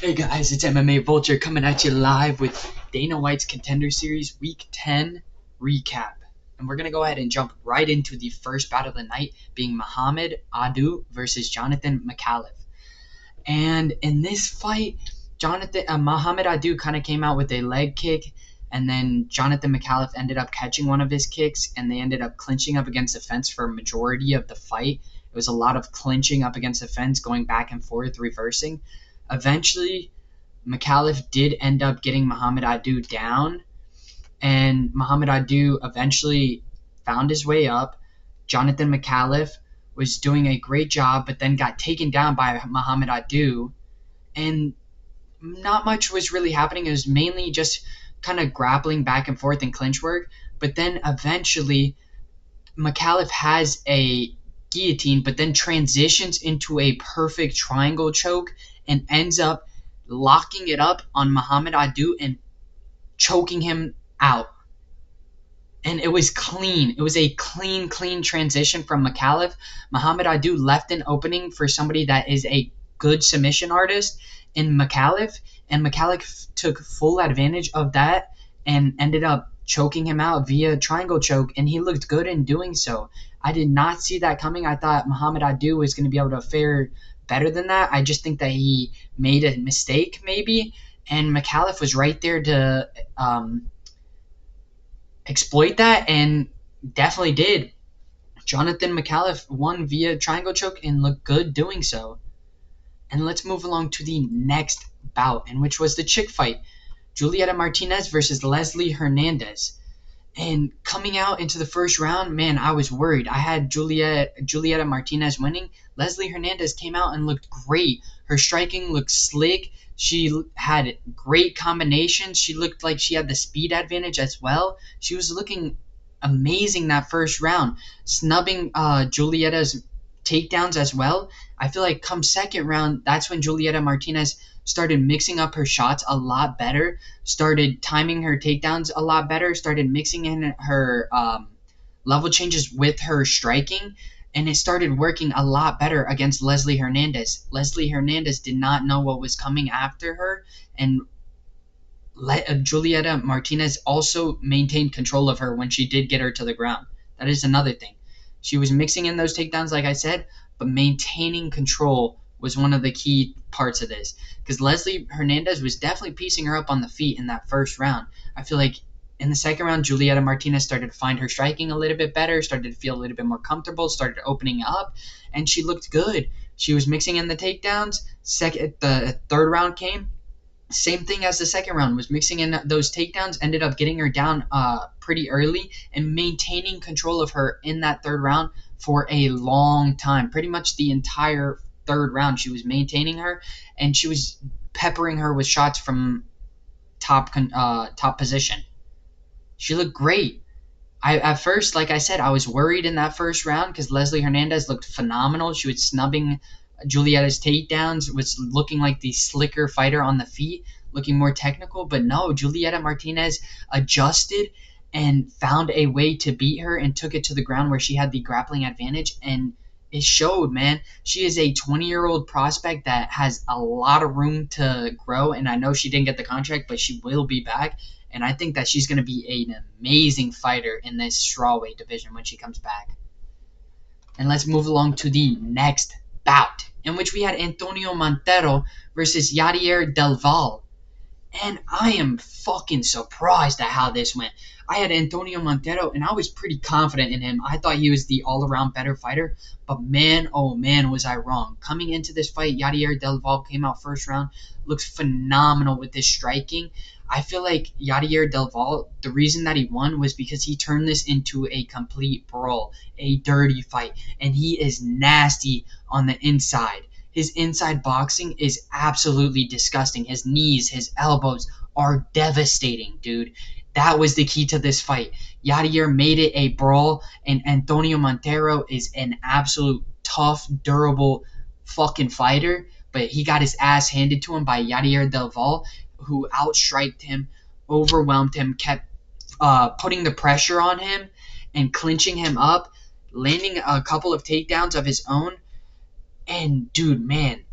Hey guys, it's MMA Vulture coming at you live with Dana White's Contender Series Week 10 recap. And we're going to go ahead and jump right into the first bout of the night, being Mohamed Adu versus Jonathan Micallef. And in this fight, Mohamed Adu kind of came out with a leg kick, and then Jonathan Micallef ended up catching one of his kicks, and they ended up clinching up against the fence for a majority of the fight. It was a lot of clinching up against the fence, going back and forth, reversing. Eventually, Micallef did end up getting Mohamed Adu down, and Mohamed Adu eventually found his way up. Jonathan Micallef was doing a great job, but then got taken down by Mohamed Adu, and not much was really happening. It was mainly just kind of grappling back and forth and clinch work, but then eventually Micallef has a guillotine, but then transitions into a perfect triangle choke and ends up locking it up on Mohamed Adu and choking him out. And it was clean. It was a clean transition from Micallef. Mohamed Adu left an opening for somebody that is a good submission artist in Micallef, and Micallef took full advantage of that and ended up choking him out via triangle choke, and he looked good in doing so. I did not see that coming. I thought Mohamed Adu was going to be able to fare better than that. I just think that he made a mistake maybe, and Micallef was right there to exploit that, and definitely did. Jonathan Micallef won via triangle choke and looked good doing so. And let's move along to the next bout, in which was the chick fight. Julieta Martinez versus Leslie Hernandez. And coming out into the first round, man, I was worried. I had Julieta Martinez winning. Leslie Hernandez came out and looked great. Her striking looked slick. She had great combinations. She looked like she had the speed advantage as well. She was looking amazing that first round, snubbing Julieta's takedowns as well. I feel like come second round, that's when Julieta Martinez started mixing up her shots a lot better, started timing her takedowns a lot better, started mixing in her level changes with her striking, and it started working a lot better against Leslie Hernandez. Leslie Hernandez did not know what was coming after her, and Julieta Martinez also maintained control of her when she did get her to the ground. That is another thing. She was mixing in those takedowns, like I said, but maintaining control was one of the key parts of this, because Leslie Hernandez was definitely piecing her up on the feet in that first round. I feel like in the second round, Julieta Martinez started to find her striking a little bit better, started to feel a little bit more comfortable, started opening up, and she looked good. She was mixing in the takedowns. The third round came. Same thing as the second round, was mixing in those takedowns, ended up getting her down pretty early and maintaining control of her in that third round for a long time. Pretty much the entire third round, she was maintaining her, and she was peppering her with shots from top position. She looked great. At first, like I said, I was worried in that first round because Leslie Hernandez looked phenomenal. She was snubbing Julieta's takedowns, was looking like the slicker fighter on the feet, looking more technical. But no, Julieta Martinez adjusted and found a way to beat her and took it to the ground where she had the grappling advantage, and it showed, man. She is a 20-year-old prospect that has a lot of room to grow, and I know she didn't get the contract, but she will be back, and I think that she's going to be an amazing fighter in this strawweight division when she comes back. And let's move along to the next bout, in which we had Antônio Monteiro versus Yadier DelValle. And I am fucking surprised at how this went. I had Antônio Monteiro, and I was pretty confident in him. I thought he was the all-around better fighter, but man, oh man, was I wrong. Coming into this fight, Yadier DelValle came out first round, looks phenomenal with his striking. I feel like Yadier DelValle, the reason that he won was because he turned this into a complete brawl, a dirty fight, and he is nasty on the inside. His inside boxing is absolutely disgusting. His knees, his elbows are devastating, dude. That was the key to this fight. Yadier made it a brawl, and Antônio Monteiro is an absolute tough, durable fucking fighter, but he got his ass handed to him by Yadier DelValle, who outstriked him, overwhelmed him, kept putting the pressure on him and clinching him up, landing a couple of takedowns of his own. And, dude, man,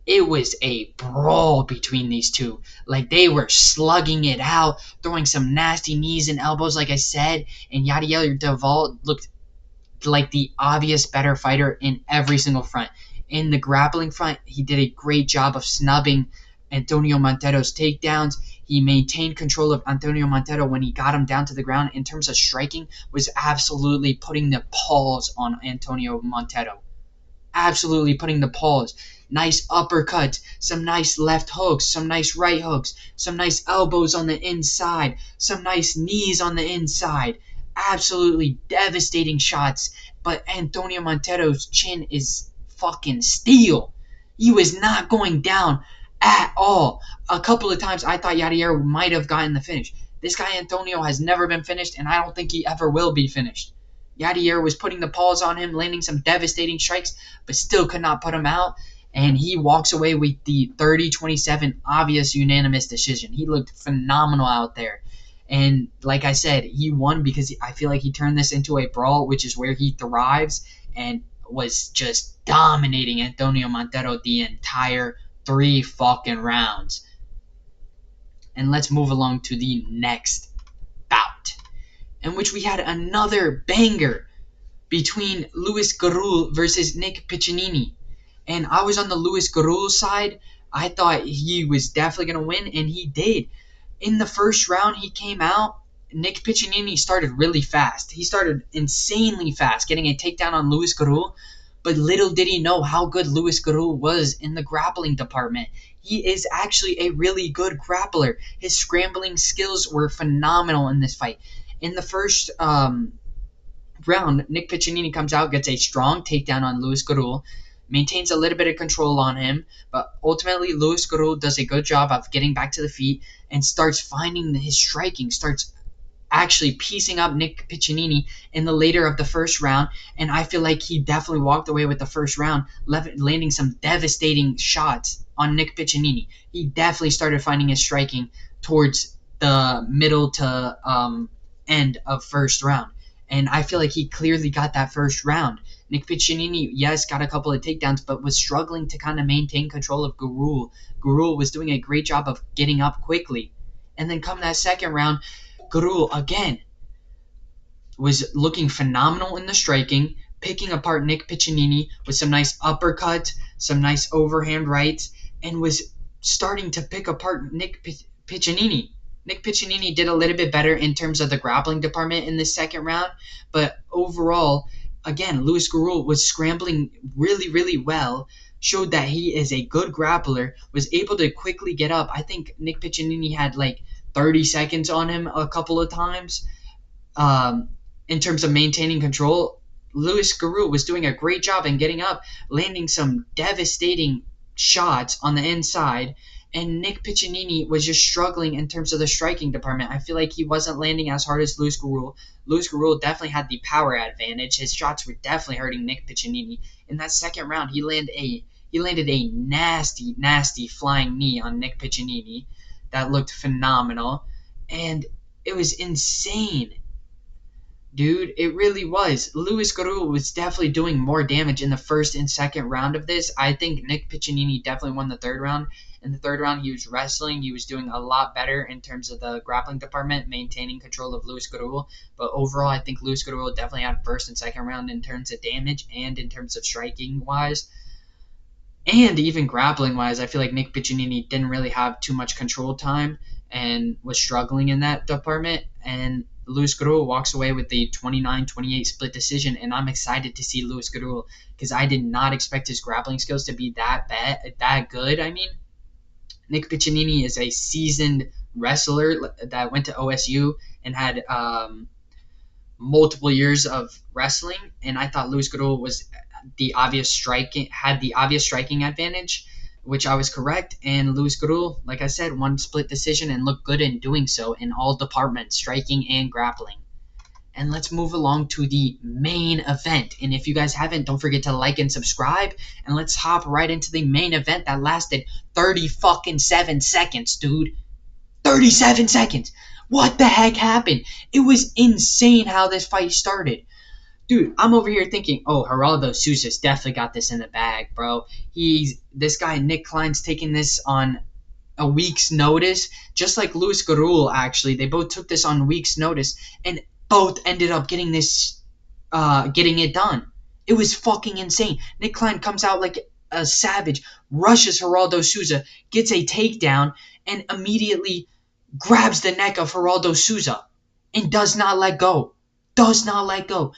it was a brawl between these two. Like, they were slugging it out, throwing some nasty knees and elbows, like I said. And Yadier DelValle looked like the obvious better fighter in every single front. In the grappling front, he did a great job of snubbing Antônio Monteiro's takedowns. He maintained control of Antônio Monteiro when he got him down to the ground. In terms of striking, was absolutely putting the paws on Antônio Monteiro. Absolutely putting the paws. Nice uppercuts, some nice left hooks, some nice right hooks, some nice elbows on the inside, some nice knees on the inside. Absolutely devastating shots. But Antônio Monteiro's chin is fucking steel. He was not going down at all. A couple of times I thought Yadier might have gotten the finish. This guy Antonio has never been finished, and I don't think he ever will be finished. Yadier was putting the paws on him, landing some devastating strikes, but still could not put him out. And he walks away with the 30-27 obvious unanimous decision. He looked phenomenal out there. And like I said, he won because I feel like he turned this into a brawl, which is where he thrives, and was just dominating Antônio Monteiro the entire 3 fucking rounds. And let's move along to the next bout, in which we had another banger between Luis Gurule versus Nick Piccininni. And I was on the Luis Gurule side. I thought he was definitely going to win, and he did. In the first round, he came out. Nick Piccininni started really fast. He started insanely fast, getting a takedown on Luis Gurule. But little did he know how good Luis Gurule was in the grappling department. He is actually a really good grappler. His scrambling skills were phenomenal in this fight. In the first round, Nick Piccininni comes out, gets a strong takedown on Luis Gurule, maintains a little bit of control on him, but ultimately Luis Gurule does a good job of getting back to the feet and starts finding his striking, starts actually piecing up Nick Piccininni in the later of the first round, and I feel like he definitely walked away with the first round, landing some devastating shots on Nick Piccininni. He definitely started finding his striking towards the middle to end of first round, and I feel like he clearly got that first round. Nick Piccininni, yes, got a couple of takedowns, but was struggling to kind of maintain control of Gurule. Gurule was doing a great job of getting up quickly. And then come that second round, Gurule, again, was looking phenomenal in the striking, picking apart Nick Piccininni with some nice uppercuts, some nice overhand rights, and was starting to pick apart Nick Piccininni. Nick Piccininni did a little bit better in terms of the grappling department in the second round, but overall, again, Luis Gurule was scrambling really, really well, showed that he is a good grappler, was able to quickly get up. I think Nick Piccininni had like 30 seconds on him a couple of times. In terms of maintaining control, Luis Gurule was doing a great job in getting up, landing some devastating shots on the inside, and Nick Piccininni was just struggling in terms of the striking department. I feel like he wasn't landing as hard as Luis Gurule. Luis Gurule definitely had the power advantage. His shots were definitely hurting Nick Piccininni. In that second round, he landed a nasty, nasty flying knee on Nick Piccininni that looked phenomenal, and it was insane. Dude, it really was. Luis Gurule was definitely doing more damage in the first and second round of this. I think Nick Piccininni definitely won the third round. In the third round, he was wrestling. He was doing a lot better in terms of the grappling department, maintaining control of Luis Gurule. But overall, I think Luis Gurule definitely had first and second round in terms of damage and in terms of striking-wise. And even grappling-wise, I feel like Nick Piccininni didn't really have too much control time and was struggling in that department. And Luis Gurule walks away with the 29-28 split decision, and I'm excited to see Luis Gurule because I did not expect his grappling skills to be that good. I mean, Nick Piccininni is a seasoned wrestler that went to OSU and had multiple years of wrestling, and I thought Luis Gurule was had the obvious striking advantage, which I was correct. And Luis Gurule, like I said, won split decision and looked good in doing so in all departments, striking and grappling. And let's move along to the main event. And if you guys haven't, don't forget to like and subscribe. And let's hop right into the main event that lasted 37 seconds, dude. 37 seconds. What the heck happened? It was insane how this fight started. Dude, I'm over here thinking, oh, Heraldo Souza's definitely got this in the bag, bro. This guy Nick Klein's taking this on a week's notice, just like Louis Gurule. Actually, they both took this on week's notice, and both ended up getting it done. It was fucking insane. Nick Klein comes out like a savage, rushes Heraldo Souza, gets a takedown, and immediately grabs the neck of Heraldo Souza and does not let go. Does not let go.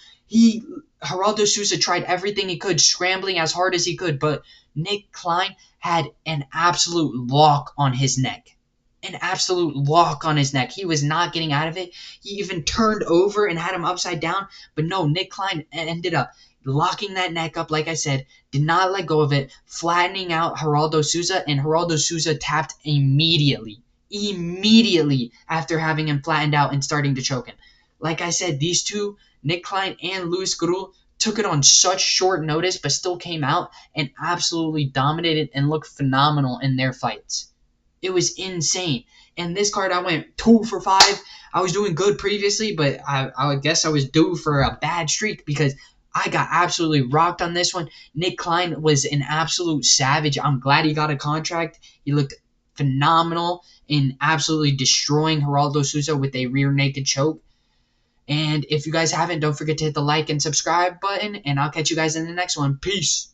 Heraldo Souza tried everything he could, scrambling as hard as he could, but Nick Klein had an absolute lock on his neck. An absolute lock on his neck. He was not getting out of it. He even turned over and had him upside down, but no, Nick Klein ended up locking that neck up, like I said, did not let go of it, flattening out Heraldo Souza, and Heraldo Souza tapped immediately. Immediately after having him flattened out and starting to choke him. Like I said, these two, Nick Klein and Louis Gurule, took it on such short notice, but still came out and absolutely dominated and looked phenomenal in their fights. It was insane. And this card, I went 2 for 5. I was doing good previously, but I guess I was due for a bad streak because I got absolutely rocked on this one. Nick Klein was an absolute savage. I'm glad he got a contract. He looked phenomenal in absolutely destroying Heraldo Souza with a rear naked choke. And if you guys haven't, don't forget to hit the like and subscribe button, and I'll catch you guys in the next one. Peace.